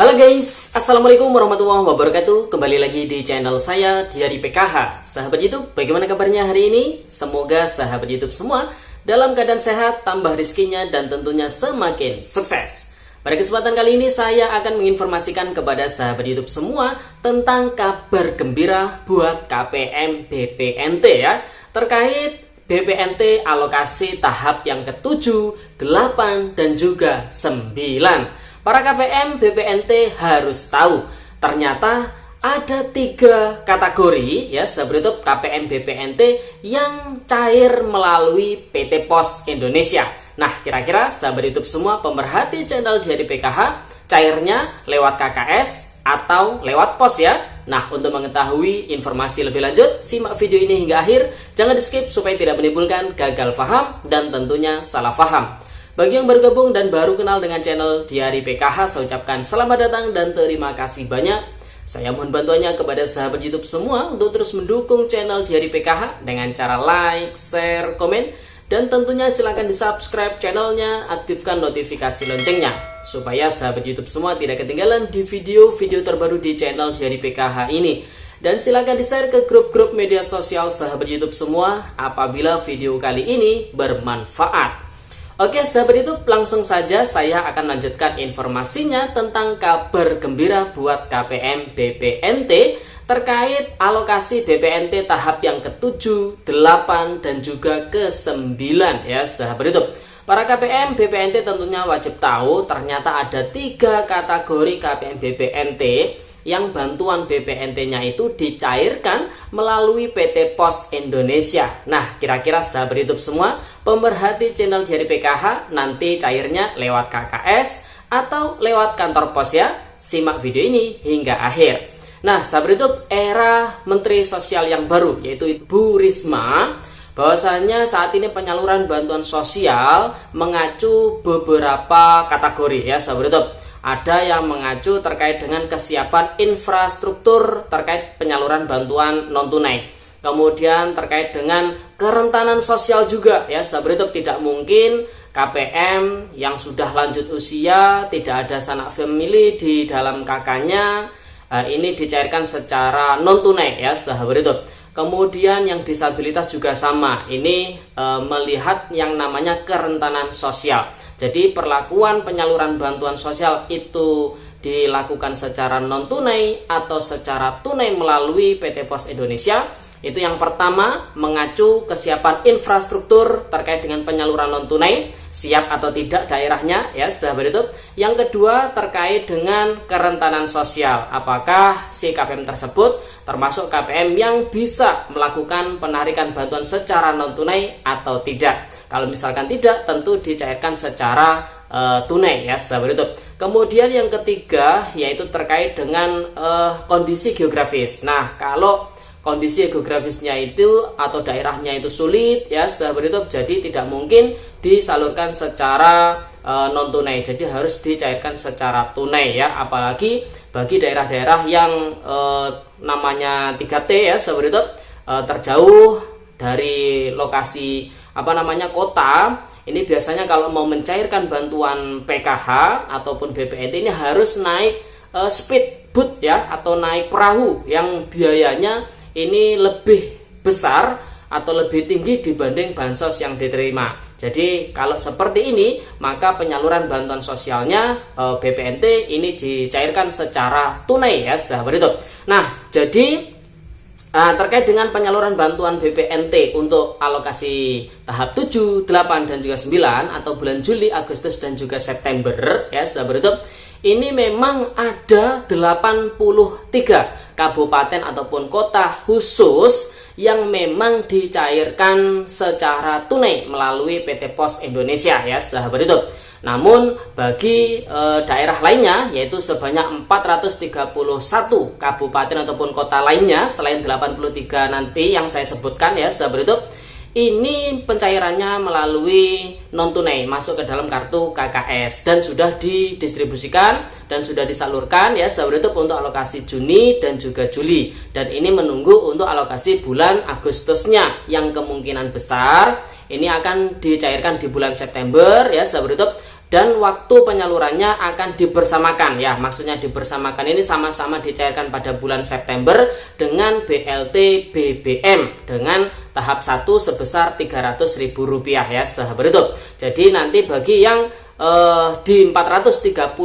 Halo guys, Assalamualaikum warahmatullahi wabarakatuh. Kembali lagi di channel saya Diari PKH. Sahabat YouTube, bagaimana kabarnya hari ini? Semoga sahabat YouTube semua dalam keadaan sehat, tambah rizkinya, dan tentunya semakin sukses. Pada kesempatan kali ini saya akan menginformasikan kepada sahabat YouTube semua tentang kabar gembira buat KPM BPNT ya, terkait BPNT alokasi tahap yang ke-7, 8, dan juga 9. Para KPM BPNT harus tahu, ternyata ada 3 kategori ya sahabat YouTube KPM BPNT yang cair melalui PT Pos Indonesia. Nah, kira-kira sahabat YouTube semua pemerhati channel Diari PKH, cairnya lewat KKS atau lewat pos ya. Nah, untuk mengetahui informasi lebih lanjut, simak video ini hingga akhir. Jangan di skip supaya tidak menimbulkan gagal paham dan tentunya salah paham. Bagi yang baru gabung dan baru kenal dengan channel Diari PKH, saya ucapkan selamat datang dan terima kasih banyak. Saya mohon bantuannya kepada sahabat YouTube semua untuk terus mendukung channel Diari PKH dengan cara like, share, komen, dan tentunya silahkan di subscribe channelnya, aktifkan notifikasi loncengnya supaya sahabat YouTube semua tidak ketinggalan di video-video terbaru di channel Diari PKH ini. Dan silahkan di share ke grup-grup media sosial sahabat YouTube semua apabila video kali ini bermanfaat. Oke sahabat YouTube, langsung saja saya akan lanjutkan informasinya tentang kabar gembira buat KPM BPNT terkait alokasi BPNT tahap yang ke-7, 8, dan juga ke-9 ya sahabat YouTube. Para KPM BPNT tentunya wajib tahu ternyata ada 3 kategori KPM BPNT yang bantuan BPNT-nya itu dicairkan melalui PT Pos Indonesia. Nah, kira-kira sahabat YouTube semua pemerhati channel Diari PKH nanti cairnya lewat KKS atau lewat kantor pos ya. Simak video ini hingga akhir. Nah, sahabat YouTube, era Menteri Sosial yang baru yaitu Ibu Risma, bahwasanya saat ini penyaluran bantuan sosial mengacu beberapa kategori ya sahabat YouTube. Ada yang mengacu terkait dengan kesiapan infrastruktur terkait penyaluran bantuan non-tunai. Kemudian terkait dengan kerentanan sosial juga ya sahabat YouTube, tidak mungkin KPM yang sudah lanjut usia, tidak ada sanak famili di dalam kakaknya, ini dicairkan secara non-tunai ya sahabat YouTube. Kemudian yang disabilitas juga sama, ini melihat yang namanya kerentanan sosial. Jadi perlakuan penyaluran bantuan sosial itu dilakukan secara non-tunai atau secara tunai melalui PT Pos Indonesia. Itu yang pertama, mengacu kesiapan infrastruktur terkait dengan penyaluran non-tunai, siap atau tidak daerahnya ya sahabat YouTube. Yang kedua terkait dengan kerentanan sosial, apakah si KPM tersebut termasuk KPM yang bisa melakukan penarikan bantuan secara non-tunai atau tidak. Kalau misalkan tidak, tentu dicairkan secara tunai ya sahabat YouTube. Kemudian yang ketiga yaitu terkait dengan kondisi geografis. Nah, kalau kondisi geografisnya itu atau daerahnya itu sulit ya sahabat YouTube, jadi tidak mungkin disalurkan secara non-tunai. Jadi harus dicairkan secara tunai ya, apalagi bagi daerah-daerah yang namanya 3T ya sahabat YouTube, terjauh dari lokasi kota. Ini biasanya kalau mau mencairkan bantuan PKH ataupun BPNT ini harus naik speedboat ya, atau naik perahu yang biayanya ini lebih besar atau lebih tinggi dibanding bansos yang diterima. Jadi kalau seperti ini, maka penyaluran bantuan sosialnya BPNT ini dicairkan secara tunai ya sahabat YouTube. Nah, jadi terkait dengan penyaluran bantuan BPNT untuk alokasi tahap 7, 8, dan juga 9 atau bulan Juli, Agustus, dan juga September ya sahabat YouTube, ini memang ada 83 kabupaten ataupun kota khusus yang memang dicairkan secara tunai melalui PT Pos Indonesia ya sahabat YouTube. Namun bagi daerah lainnya yaitu sebanyak 431 kabupaten ataupun kota lainnya selain 83 nanti yang saya sebutkan ya sahabat YouTube, ini pencairannya melalui non-tunai masuk ke dalam kartu KKS dan sudah didistribusikan dan sudah disalurkan ya sahabat YouTube untuk alokasi Juni dan juga Juli, dan ini menunggu untuk alokasi bulan Agustusnya yang kemungkinan besar ini akan dicairkan di bulan September ya sahabat YouTube. dan waktu penyalurannya akan dibersamakan ya. Maksudnya dibersamakan ini sama-sama dicairkan pada bulan September dengan BLT BBM dengan tahap 1 sebesar Rp300.000 ya sahabat YouTube. Jadi nanti bagi yang di 431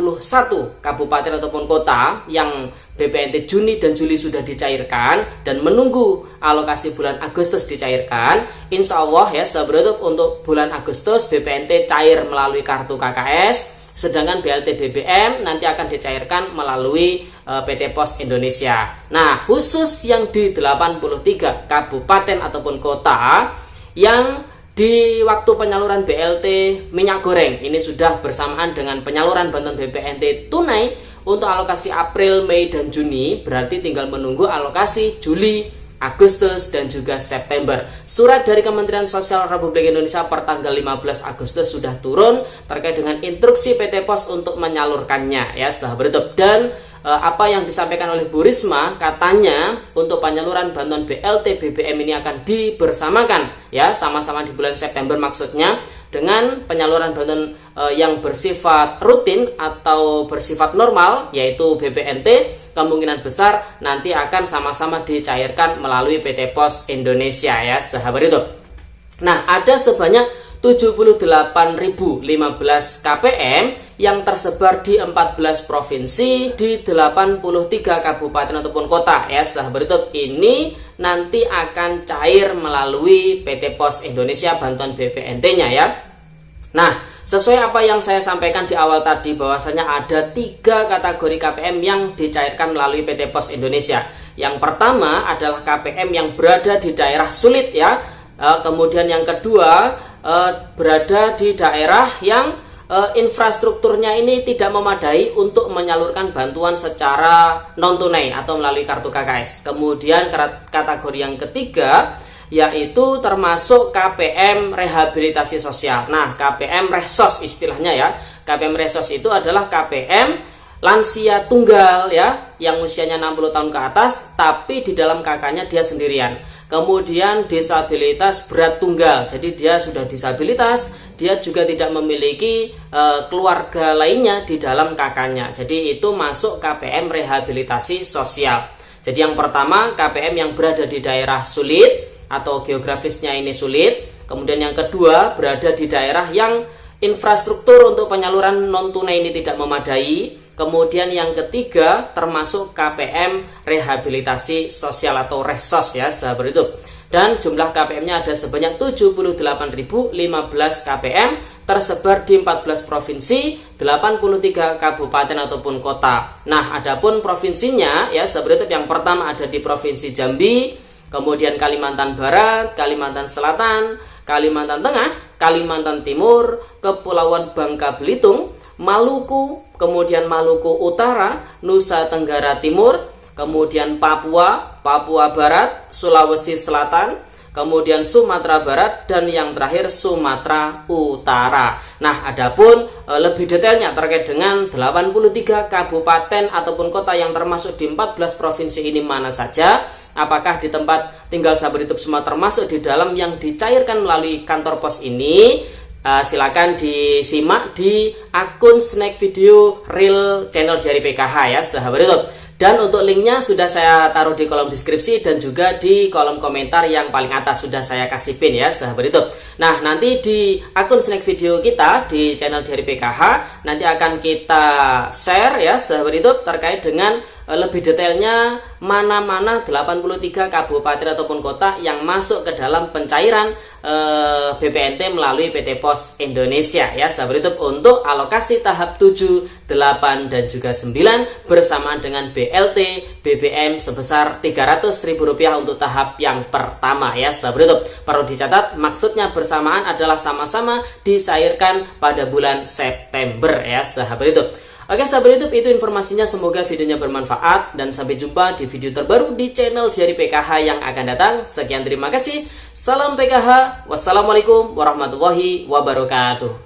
kabupaten ataupun kota yang BPNT Juni dan Juli sudah dicairkan dan menunggu alokasi bulan Agustus dicairkan, insya Allah ya sahabat YouTube, untuk bulan Agustus BPNT cair melalui kartu KKS, sedangkan BLT BBM nanti akan dicairkan melalui PT Pos Indonesia. Nah, khusus yang di 83 kabupaten ataupun kota yang di waktu penyaluran BLT minyak goreng ini sudah bersamaan dengan penyaluran bantuan BPNT tunai untuk alokasi April, Mei, dan Juni, berarti tinggal menunggu alokasi Juli, Agustus, dan juga September. Surat dari Kementerian Sosial Republik Indonesia per tanggal 15 Agustus sudah turun terkait dengan instruksi PT Pos untuk menyalurkannya ya sahabat YouTube. Dan apa yang disampaikan oleh Bu Risma, katanya untuk penyaluran bantuan BLT BBM ini akan dibersamakan ya, sama-sama di bulan September maksudnya, dengan penyaluran bantuan yang bersifat rutin atau bersifat normal yaitu BPNT, kemungkinan besar nanti akan sama-sama dicairkan melalui PT Pos Indonesia ya sahabat YouTube. Nah, ada sebanyak 78.015 KPM yang tersebar di 14 provinsi di 83 kabupaten ataupun kota ya sahabat YouTube. Ini nanti akan cair melalui PT Pos Indonesia bantuan BPNT-nya ya. Nah, sesuai apa yang saya sampaikan di awal tadi, bahwasanya ada 3 kategori KPM yang dicairkan melalui PT Pos Indonesia. Yang pertama adalah KPM yang berada di daerah sulit ya. Kemudian yang kedua berada di daerah yang infrastrukturnya ini tidak memadai untuk menyalurkan bantuan secara non tunai atau melalui kartu KKS. Kemudian kategori yang ketiga yaitu termasuk KPM rehabilitasi sosial. Nah, KPM Resos istilahnya ya. KPM Resos itu adalah KPM lansia tunggal ya, yang usianya 60 tahun ke atas tapi di dalam kakaknya dia sendirian. Kemudian disabilitas berat tunggal, jadi dia sudah disabilitas, dia juga tidak memiliki keluarga lainnya di dalam kakaknya. Jadi itu masuk KPM rehabilitasi sosial. Jadi yang pertama KPM yang berada di daerah sulit atau geografisnya ini sulit. Kemudian yang kedua berada di daerah yang infrastruktur untuk penyaluran non tunai ini tidak memadai. Kemudian yang ketiga termasuk KPM rehabilitasi sosial atau Resos ya sahabat YouTube. Dan jumlah KPM-nya ada sebanyak 78.015 KPM tersebar di 14 provinsi, 83 kabupaten ataupun kota. Nah, adapun provinsinya ya sahabat YouTube, yang pertama ada di Provinsi Jambi, kemudian Kalimantan Barat, Kalimantan Selatan, Kalimantan Tengah, Kalimantan Timur, Kepulauan Bangka Belitung, Maluku, kemudian Maluku Utara, Nusa Tenggara Timur, kemudian Papua, Papua Barat, Sulawesi Selatan, kemudian Sumatera Barat, dan yang terakhir Sumatera Utara. Nah, adapun lebih detailnya terkait dengan 83 kabupaten ataupun kota yang termasuk di 14 provinsi ini mana saja, apakah di tempat tinggal sahabat YouTube semua termasuk di dalam yang dicairkan melalui kantor pos ini, silakan disimak di akun snack video real channel Jari PKH ya sahabat YouTube. Dan untuk linknya sudah saya taruh di kolom deskripsi dan juga di kolom komentar yang paling atas sudah saya kasih pin ya sahabat YouTube. Nah, nanti di akun snack video kita di channel Jari PKH nanti akan kita share ya sahabat YouTube terkait dengan lebih detailnya mana-mana 83 kabupaten ataupun kota yang masuk ke dalam pencairan BPNT melalui PT Pos Indonesia ya sahabat YouTube, untuk alokasi tahap 7, 8 dan juga 9 bersamaan dengan BLT BBM sebesar Rp300.000 untuk tahap yang pertama ya sahabat YouTube. Perlu dicatat, maksudnya bersamaan adalah sama-sama dicairkan pada bulan September ya sahabat YouTube. Oke sahabat YouTube, itu informasinya, semoga videonya bermanfaat dan sampai jumpa di video terbaru di channel Jari PKH yang akan datang. Sekian, terima kasih. Salam PKH. Wassalamualaikum warahmatullahi wabarakatuh.